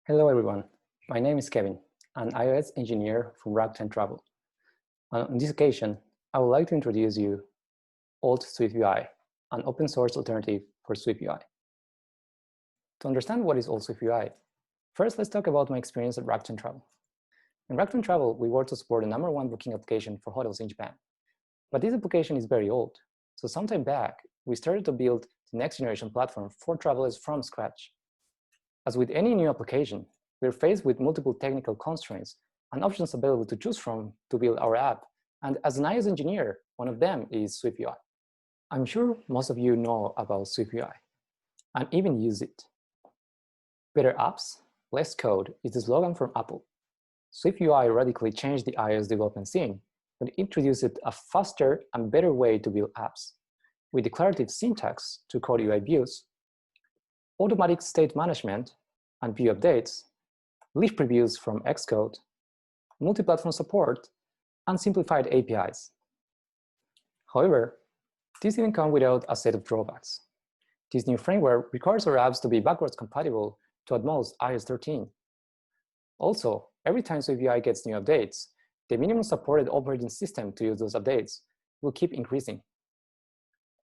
Hello everyone, my name is Kevin, an iOS engineer from Rakuten Travel. On this occasion, I would like to introduce you AltSwiftUI, an open source alternative for SwiftUI. To understand what is AltSwiftUI, first let's talk about my experience at Rakuten Travel. In Rakuten Travel, we work to support the #1 booking application for hotels in Japan. But this application is very old, so sometime back, we started to build the next generation platform for travelers from scratch. As with any new application, we're faced with multiple technical constraints and options available to choose from to build our app. And as an iOS engineer, one of them is SwiftUI. I'm sure most of you know about SwiftUI and even use it. Better apps, less code is the slogan from Apple. SwiftUI radically changed the iOS development scene, but it introduced a faster and better way to build apps, with declarative syntax to code UI views, automatic state management and view updates, live previews from Xcode, multi-platform support, and simplified APIs. However, this didn't come without a set of drawbacks. This new framework requires our apps to be backwards compatible to at most iOS 13. Also, every time SwiftUI gets new updates, the minimum supported operating system to use those updates will keep increasing.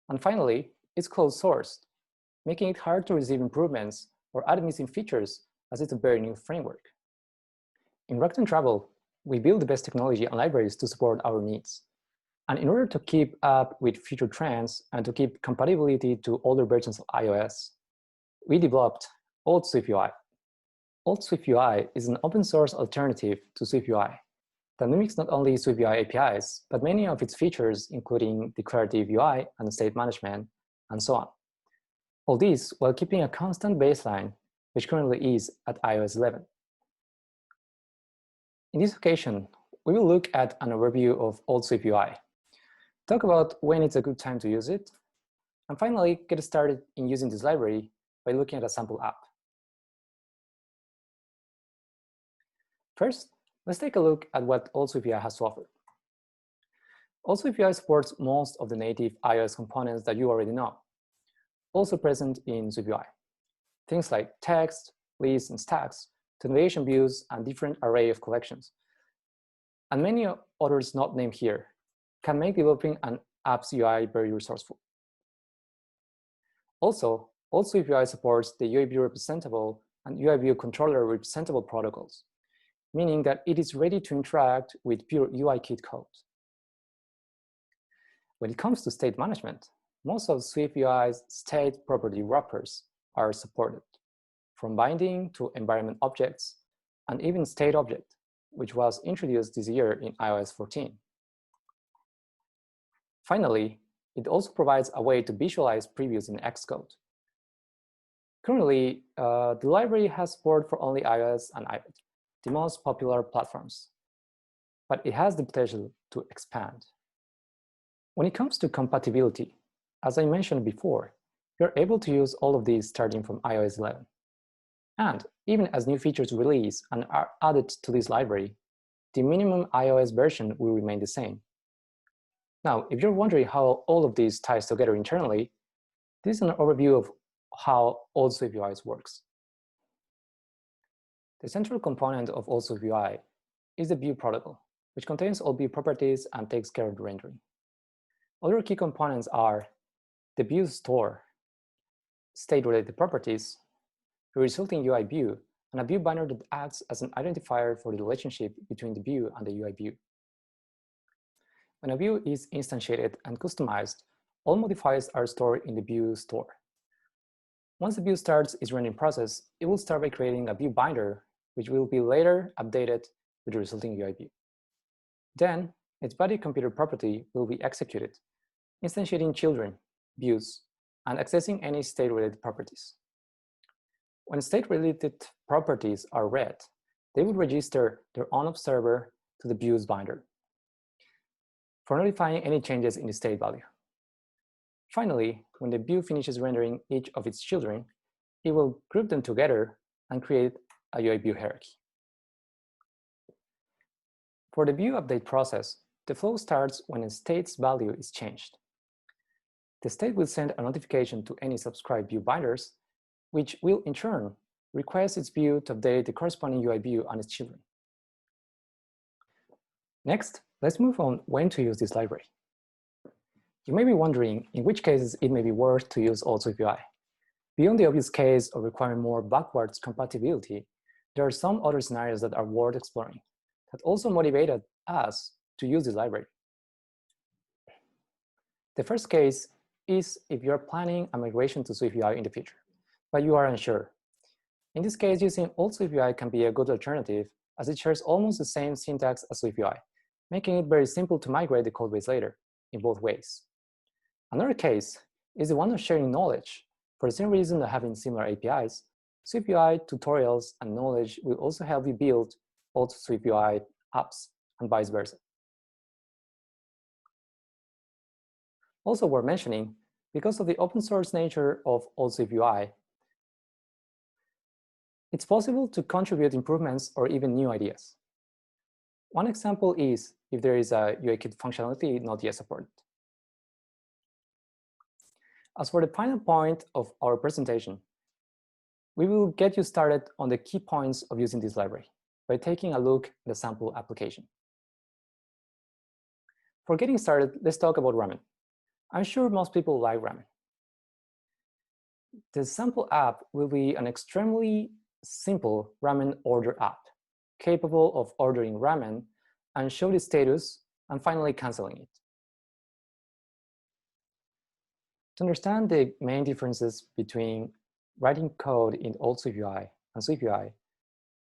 And finally, it's closed-sourced, making it hard to receive improvements or add missing features as it's a very new framework. In Rakuten Travel, we build the best technology and libraries to support our needs. And in order to keep up with future trends and to keep compatibility to older versions of iOS, we developed AltSwiftUI. AltSwiftUI is an open source alternative to SwiftUI that mimics not only SwiftUI APIs, but many of its features, including declarative UI and state management, and so on. All this while keeping a constant baseline, which currently is at iOS 11. In this occasion, we will look at an overview of AltSwiftUI, talk about when it's a good time to use it, and finally get started in using this library by looking at a sample app. First, let's take a look at what AltSwiftUI has to offer. AltSwiftUI supports most of the native iOS components that you already know, also present in SwiftUI. Things like text, lists, and stacks, to navigation views, and different array of collections. And many others not named here can make developing an app's UI very resourceful. Also, AltSwiftUI supports the UIView representable and UIView controller representable protocols, meaning that it is ready to interact with pure UIKit code. When it comes to state management, most of SwiftUI's state property wrappers are supported, from binding to environment objects, and even state object, which was introduced this year in iOS 14. Finally, it also provides a way to visualize previews in Xcode. Currently, the library has support for only iOS and iPad, the most popular platforms, but it has the potential to expand. When it comes to compatibility, as I mentioned before, you're able to use all of these starting from iOS 11. And even as new features release and are added to this library, the minimum iOS version will remain the same. Now, if you're wondering how all of these ties together internally, this is an overview of how AltSwiftUI works. The central component of AltSwiftUI is the view protocol, which contains all view properties and takes care of the rendering. Other key components are the view store, state-related properties, the resulting UI view, and a view binder that acts as an identifier for the relationship between the view and the UI view. When a view is instantiated and customized, all modifiers are stored in the view store. Once the view starts its rendering process, it will start by creating a view binder, which will be later updated with the resulting UI view. Then, its body computer property will be executed, instantiating children, views, and accessing any state-related properties. When state-related properties are read, they will register their own observer to the views binder for notifying any changes in the state value. Finally, when the view finishes rendering each of its children, it will group them together and create a UI view hierarchy. For the view update process, the flow starts when a state's value is changed. The state will send a notification to any subscribed view binders, which will in turn requests its view to update the corresponding UI view on its children. Next, let's move on when to use this library. You may be wondering in which cases it may be worth to use AltSwiftUI. Beyond the obvious case of requiring more backwards compatibility, there are some other scenarios that are worth exploring that also motivated us to use this library. The first case is if you're planning a migration to SwiftUI in the future, but you are unsure. In this case, using AltSwiftUI can be a good alternative as it shares almost the same syntax as SwiftUI, making it very simple to migrate the codebase later in both ways. Another case is the one of sharing knowledge. For the same reason of having similar APIs, SwiftUI tutorials and knowledge will also help you build AltSwiftUI apps and vice versa. Also worth mentioning, because of the open source nature of AltSwiftUI, it's possible to contribute improvements or even new ideas. One example is if there is a UIKit functionality not yet supported. As for the final point of our presentation, we will get you started on the key points of using this library by taking a look at the sample application. For getting started, let's talk about Ramen. I'm sure most people like Ramen. The sample app will be an extremely simple ramen order app, capable of ordering ramen and show the status and finally canceling it. To understand the main differences between writing code in AltSwiftUI and SwiftUI,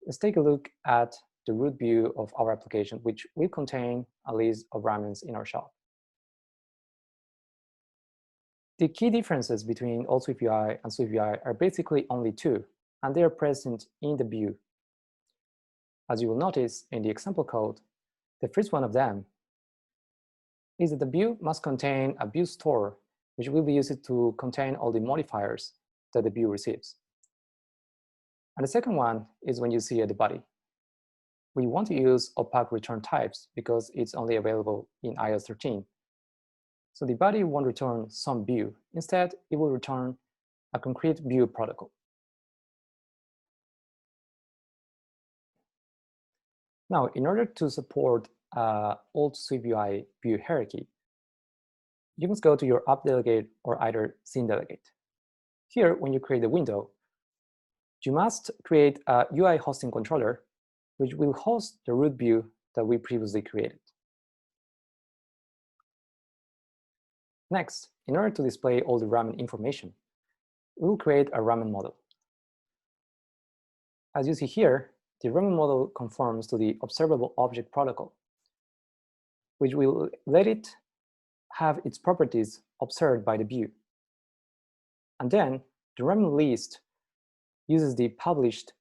let's take a look at the root view of our application, which will contain a list of ramens in our shop. The key differences between AltSwiftUI and SwiftUI are basically only two, and they are present in the view. As you will notice in the example code, the first one of them is that the view must contain a view store, which will be used to contain all the modifiers that the view receives. And the second one is when you see at the body. We want to use opaque return types because it's only available in iOS 13. So the body won't return some view. Instead, it will return a concrete view protocol. Now, in order to support AltSwiftUI view hierarchy, you must go to your app delegate or either scene delegate. Here, when you create a window, you must create a UI hosting controller, which will host the root view that we previously created. Next, in order to display all the ramen information, we will create a ramen model. As you see here, the ramen model conforms to the observable object protocol, which will let it have its properties observed by the view. And then the ramen list uses the published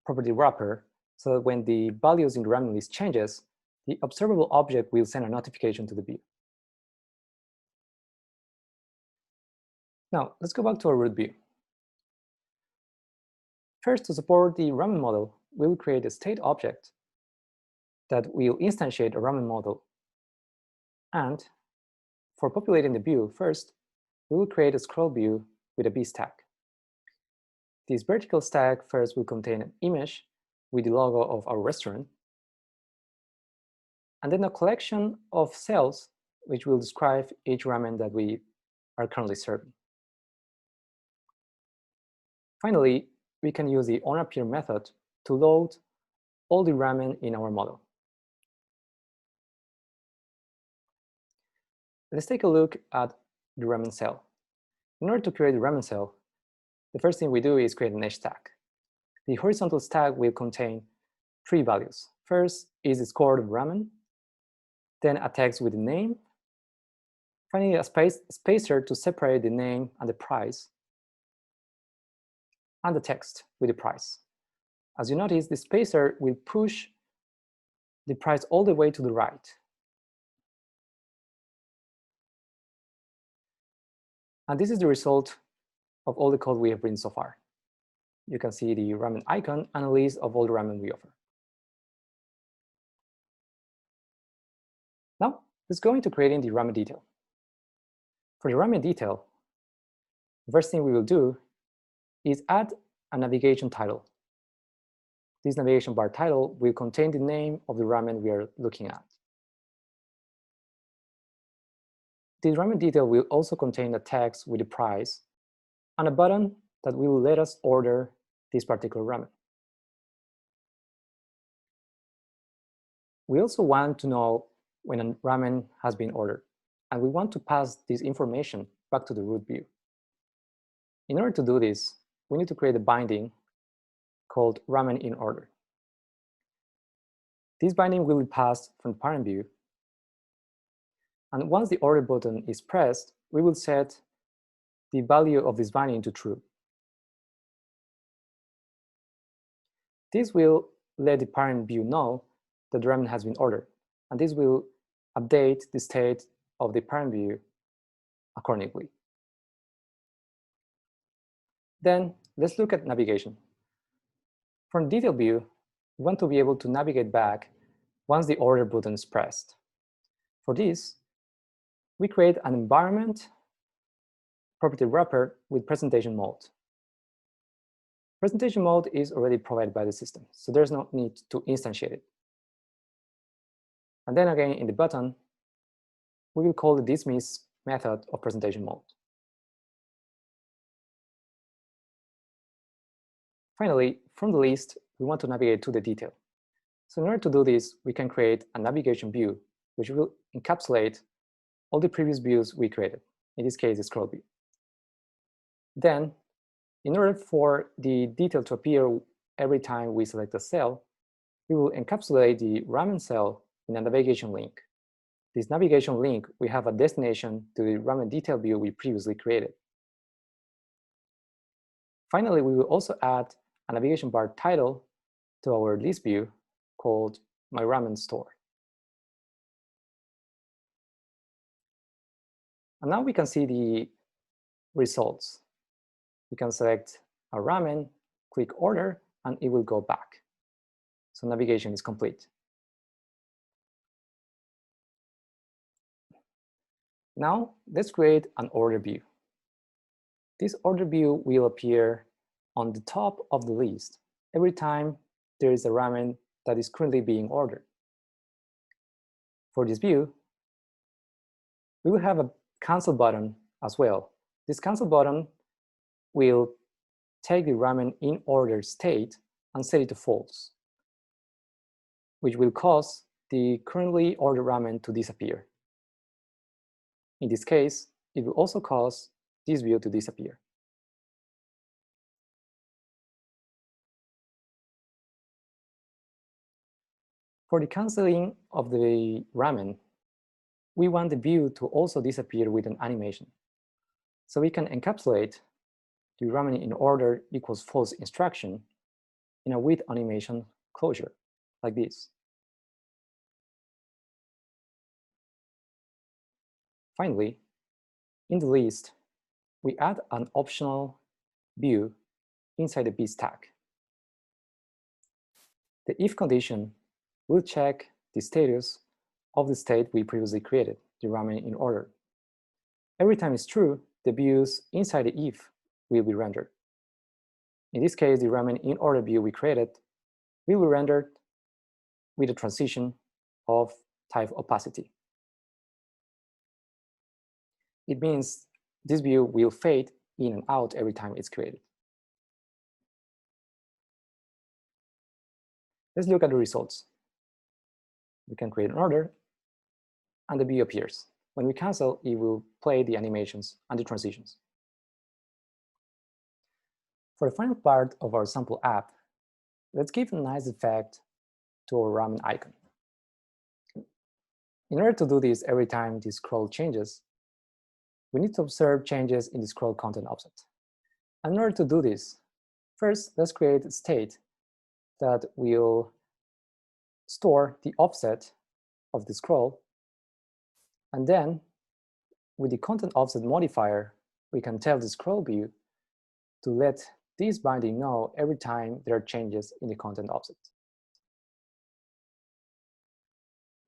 property wrapper so that when the values in the ramen list changes, the observable object will send a notification to the view. Now, let's go back to our root view. First, to support the ramen model, we will create a state object that will instantiate a ramen model. And for populating the view, first, we will create a scroll view with a V stack. This vertical stack first will contain an image with the logo of our restaurant, and then a collection of cells which will describe each ramen that we are currently serving. Finally, we can use the onAppear method to load all the ramen in our model. Let's take a look at the ramen cell. In order to create the ramen cell, the first thing we do is create an edge stack. The horizontal stack will contain three values. First is the score of ramen, then a text with the name, finally a spacer to separate the name and the price, and the text with the price. As you notice, the spacer will push the price all the way to the right. And this is the result of all the code we have written so far. You can see the ramen icon and a list of all the ramen we offer. Now, let's go into creating the ramen detail. For the ramen detail, the first thing we will do is add a navigation title. This navigation bar title will contain the name of the ramen we are looking at. This ramen detail will also contain a text with the price and a button that will let us order this particular ramen. We also want to know when a ramen has been ordered, and we want to pass this information back to the root view. In order to do this, we need to create a binding called ramen in order. This binding will be passed from the parent view, and once the order button is pressed, we will set the value of this binding to true. This will let the parent view know that the ramen has been ordered, and this will update the state of the parent view accordingly. Then let's look at navigation. From the detail view, we want to be able to navigate back once the order button is pressed. For this, we create an environment property wrapper with presentation mode. Presentation mode is already provided by the system, so there's no need to instantiate it. And then again, in the button, we will call the dismiss method of presentation mode. Finally, from the list, we want to navigate to the detail. So in order to do this, we can create a navigation view, which will encapsulate all the previous views we created, in this case, the scroll view. Then, in order for the detail to appear every time we select a cell, we will encapsulate the ramen cell in a navigation link. This navigation link, we have a destination to the ramen detail view we previously created. Finally, we will also add a navigation bar title to our list view called My Ramen Store. And now we can see the results. We can select a ramen, click order, and it will go back. So navigation is complete. Now let's create an order view. This order view will appear on the top of the list every time there is a ramen that is currently being ordered. For this view, we will have a cancel button as well. This cancel button will take the ramen in order state and set it to false, which will cause the currently ordered ramen to disappear. In this case, it will also cause this view to disappear. For the canceling of the ramen, we want the view to also disappear with an animation. So we can encapsulate the ramen in order equals false instruction in a with animation closure, like this. Finally, in the list, we add an optional view inside the B stack. The if condition will check the status of the state we previously created, the ramen in order. Every time it's true, the views inside the if will be rendered. In this case, the ramen in order view we created will be rendered with a transition of type opacity. It means this view will fade in and out every time it's created. Let's look at the results. We can create an order, and the view appears. When we cancel, it will play the animations and the transitions. For the final part of our sample app, let's give a nice effect to our ramen icon. In order to do this every time the scroll changes, we need to observe changes in the scroll content offset. And in order to do this, first, let's create a state that will store the offset of the scroll. And then, with the content offset modifier, we can tell the scroll view to let this binding know every time there are changes in the content offset.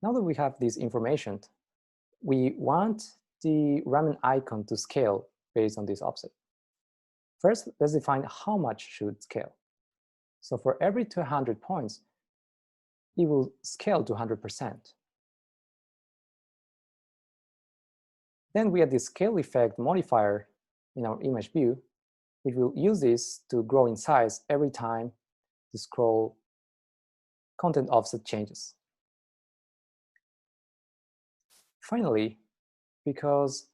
Now that we have this information, we want the ramen icon to scale based on this offset. First, let's define how much should scale. So for every 200 points, it will scale to 100%. Then we add the scale effect modifier in our image view, which will use this to grow in size every time the scroll content offset changes. Finally, because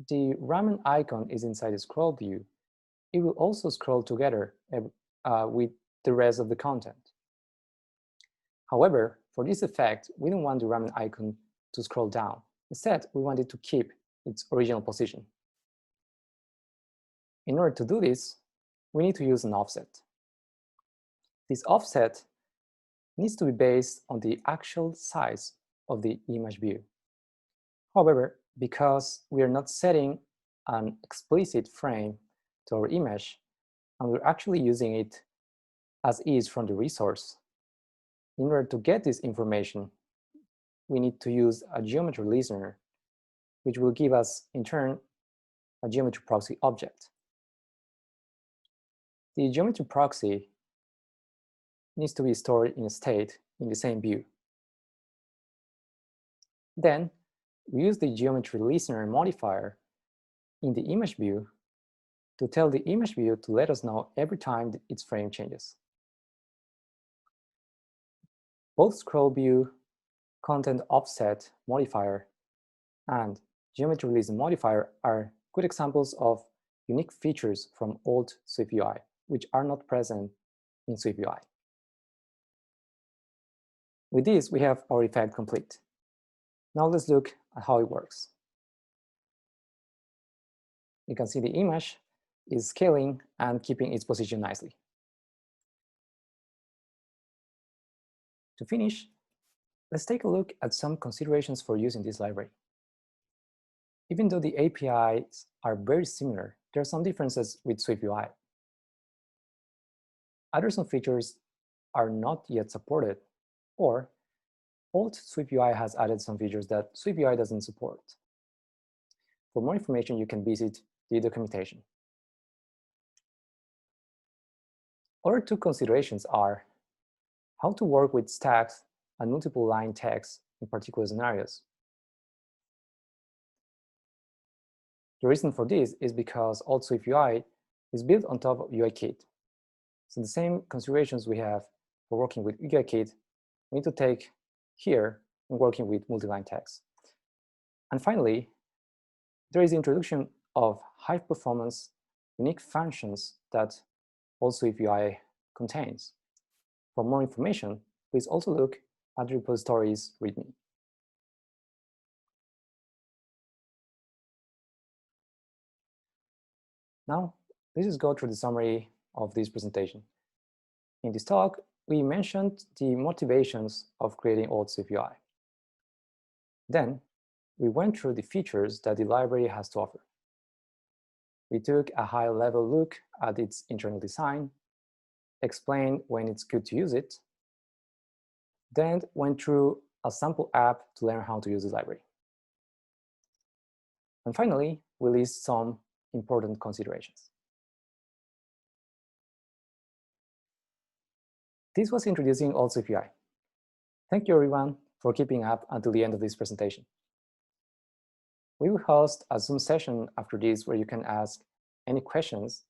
the Ramen icon is inside the scroll view, it will also scroll together with the rest of the content. However, for this effect, we don't want the Ramen icon to scroll down. Instead, we want it to keep its original position. In order to do this, we need to use an offset. This offset needs to be based on the actual size of the image view. However, because we are not setting an explicit frame to our image, and we're actually using it as is from the resource, in order to get this information, we need to use a geometry listener, which will give us, in turn, a geometry proxy object. The geometry proxy needs to be stored in a state in the same view. Then, we use the geometry listener modifier in the image view to tell the image view to let us know every time its frame changes. Both scroll view content offset modifier and geometry listener modifier are good examples of unique features from AltSwiftUI, which are not present in SwiftUI. With this, we have our effect complete. Now let's look at how it works. You can see the image is scaling and keeping its position nicely. To finish, let's take a look at some considerations for using this library. Even though the APIs are very similar, there are some differences with SwiftUI. Either some features are not yet supported, or AltSwiftUI has added some features that SwiftUI doesn't support. For more information, you can visit the documentation. Other two considerations are how to work with stacks and multiple line text in particular scenarios. The reason for this is because AltSwiftUI is built on top of UIKit. So the same considerations we have for working with UIKit, we need to take here when working with multi-line text. And finally, there is the introduction of high-performance unique functions that AltSwiftUI contains. For more information, please also look at the repository's README. Now, let's just go through the summary of this presentation. In this talk, we mentioned the motivations of creating AltSwiftUI. Then, we went through the features that the library has to offer. We took a high-level look at its internal design, explained when it's good to use it, then went through a sample app to learn how to use the library. And finally, we list some important considerations. This was introducing AltSwiftUI. Thank you, everyone, for keeping up until the end of this presentation. We will host a Zoom session after this where you can ask any questions.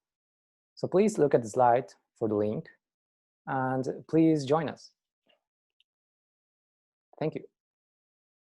So please look at the slide for the link, and please join us. Thank you.